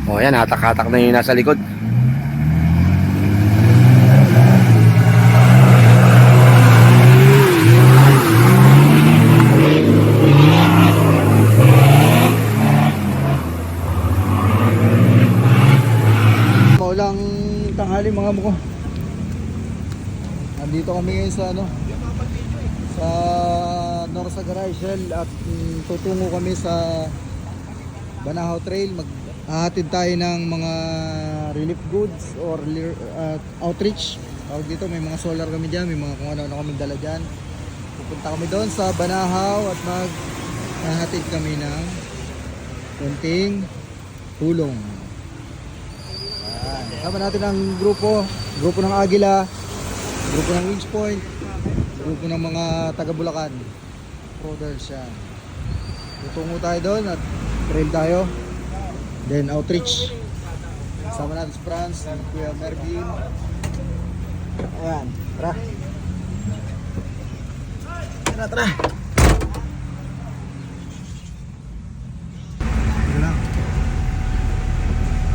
O yan, hatak-hatak na yung nasa likod. Maulang tanghali mga muko. Nandito kami ngayon sa sa North Sagaray Shell at tutungo kami sa Banahaw Trail. Maghahatid tayo ng mga relief goods or outreach. Tawag dito, may mga solar kami dyan, may mga kung ano kami dala dyan. Pupunta kami doon sa Banahaw at maghahatid kami ng konting tulong. Kasama natin ang grupo ng Agila, grupo ng Wings Point, grupo ng mga taga Bulacan Brothers yan. Tutungo tayo doon at trail tayo, then outreach. Kasama natin si Franz, si Kuya Mervin. Ayan, tara. Tara. Tara lang.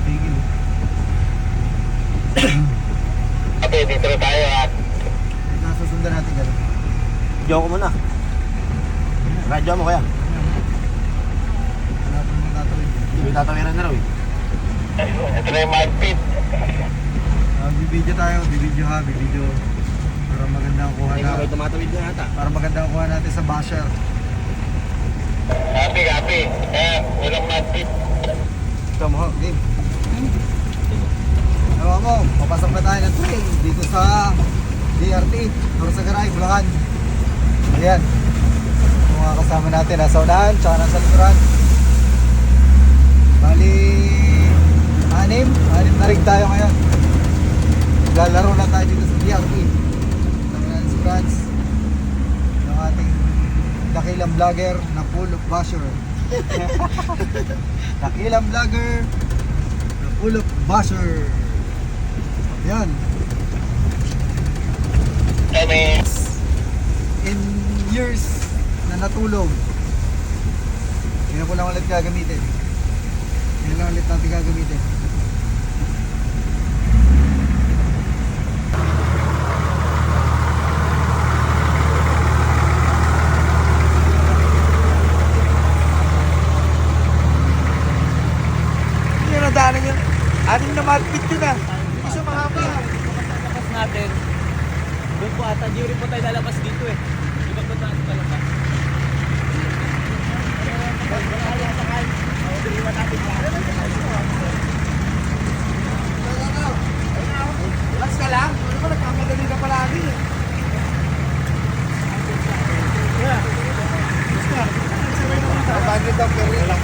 Tigil. Okay, dito na tayo at Nasusundan natin gano'n. Diyo ko muna. Radyo mo kaya? Hanapin mo tatawid. Hindi tatawiran na raw eh. ito na yung magpit. Bibidyo tayo, bibidyo. Para maganda ang kuha Ikaw na. may tumatawid na yata. Para maganda ang kuha natin sa basher. Copy. Walang magpit. Ito mo, game. Ewan mo, papasok na tayo ng train dito sa DRT, North Sagaray, Bulacan. Ayan. Yung mga kasama natin nasa unahan, tsaka nasa likuran. Bali, anim na rig tayo ngayon. Lalaro na tayo dito sa DRT. Kasama natin si Franz, yung ating dakilang vlogger na full of basher. Dakilang vlogger na full of basher. Yan. Kami. In years na natulog, yun ko lang ulit gagamitin. Yun lang ulit natin gagamitin. Hindi na daanan yun. Anin na magpit yun ah. Isa mahaba. Pagkatapos natin, doon po ata, di rin po tayo lalabas dito eh. Di ba po tayo talabas? Relax ka lang. Ano ba nagkamadali ka palagi eh. Bakit ang perila?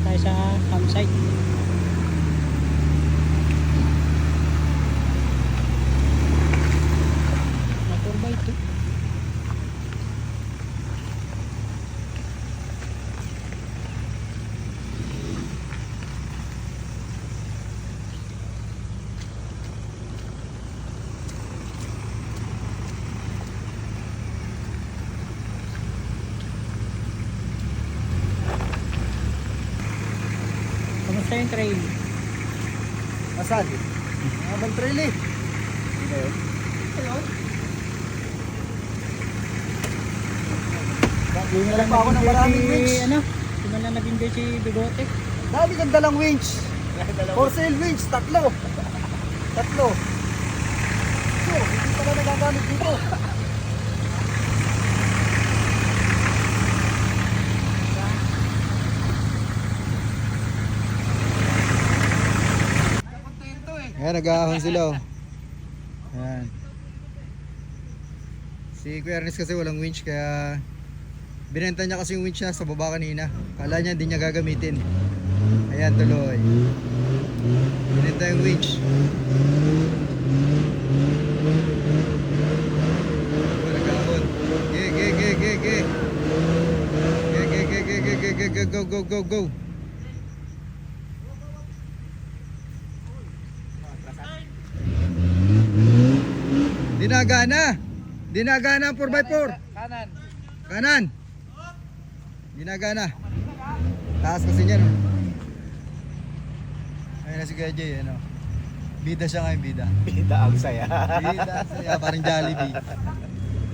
tayo sa campsite. Na 4x2. Kamusta yung trail? Asan? Habang trail eh. Hindi na lang pa ako ng maraming winch. Ano? Hindi mo lang nag-enjoy si Bigote. Dami kang dalang winch. For sale winch, tatlo. Tatlo. So, hindi pala nagagamit dito. Ayan, nag-aahon sila oh. Ayan. Si Kuya Ernest kasi walang winch kaya binenta niya kasi yung winch niya sa baba kanina. Kala niya hindi niya gagamitin. Ayan tuloy. Binenta yung winch. Oh, nag-aahon. Ge, ge, ge, ge, ge. Ge, ge, ge, ge, ge, ge, ge, go, go, go, go. Dinagana. Dinagana ang 4x4. Kanan. Kanan. Dinagana. Taas kasi niyan. Oh. Ayun na si Kuya Jay, ano. Bida siya ngayon, bida. Bida ang saya. Bida ang saya, parang Jollibee.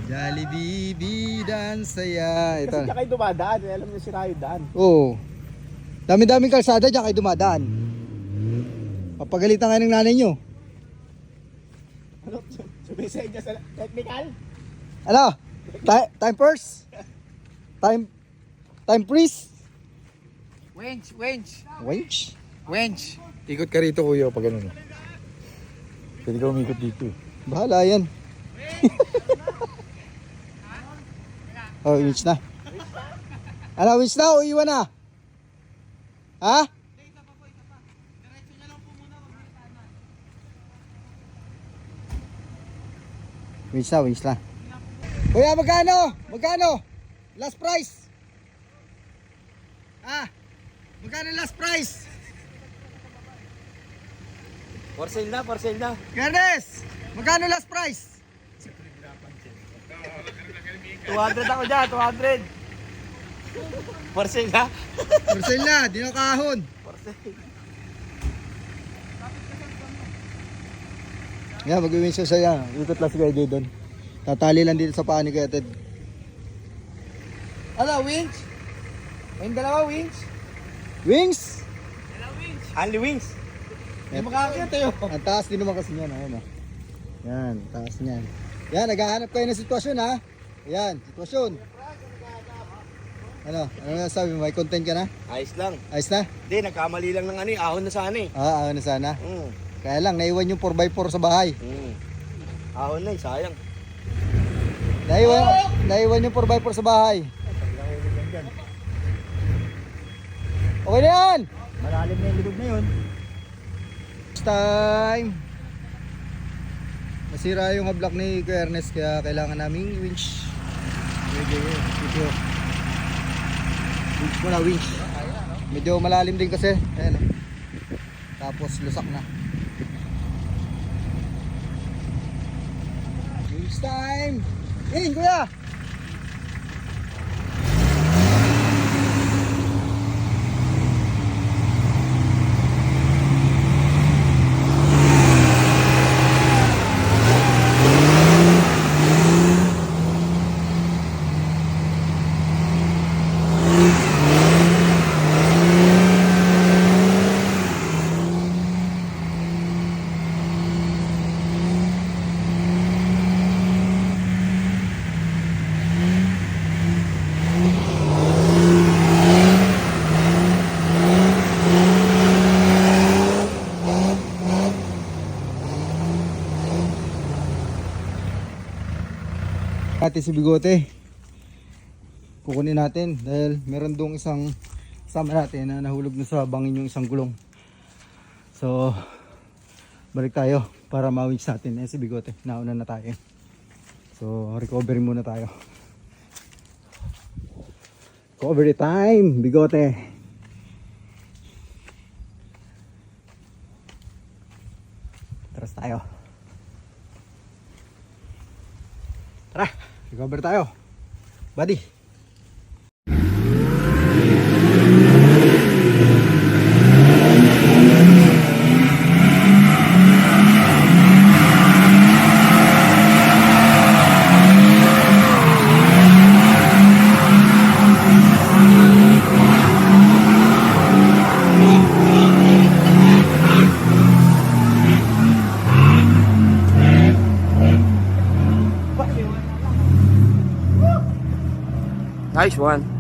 Jollibee, bida ang saya. Ito. Kasi kayo dumadaan, alam niyo si Rayo daan. Oo. Dami-daming kalsada diyan kayo dumadaan. Papagalitan kayo ng nanay nyo. Ano? Sumisay niya sa technical? Ano? Time first? Time freeze? Winch. Winch? Winch. Ikot ka rito kuya pag ano. Pwede ka umikot dito. Bahala yan. Oh, winch na. Ano, winch na o iwan na? Ha? Winch na. Kuya, magkano? Magkano? Last price? Ah? Magkano last price? For sale na. Ernest, magkano last price? 200 ako dyan, 200. For sale na? For sale na, di na kahon. For sale. Yan, mag-win siya siya. Ikot lang si Kuya Jay doon. Tatali lang dito sa paa ni Kuya Ted. Ano, winch? Yung dalawa winch? Wings! Only wings. Hindi makakakita yun. Ang taas din naman kasi niyan. Ayan, yan, taas niyan. Yan, naghahanap kayo ng sitwasyon ha. Yan, sitwasyon. Ano na sabi mo? May content ka na? Ayos lang. Ayos na? Hindi, nagkamali lang ng ano eh. Ahon na sana eh. Ahon na sana. Kaya lang, naiwan yung 4x4 sa bahay. Ahon na eh, sayang. Naiwan yung 4x4 sa bahay. Okay na yan! Malalim na yung likod na yun. Next time. Nasira yung hablak ni Kuya Ernest kaya kailangan naming winch. Medyo winch muna, winch. Medyo malalim din kasi. Ayan, tapos lusak na. Winch time! In, kuya! Ate si Bigote kukunin natin dahil meron doong isang kasama natin na nahulog na sa bangin yung isang gulong. So, balik tayo para ma-winch natin. Si Bigote, nauna na tayo. So, recovery muna tayo. Recovery time, Bigote. Tara tayo. Tara, recover tayo. Buddy. Nice one.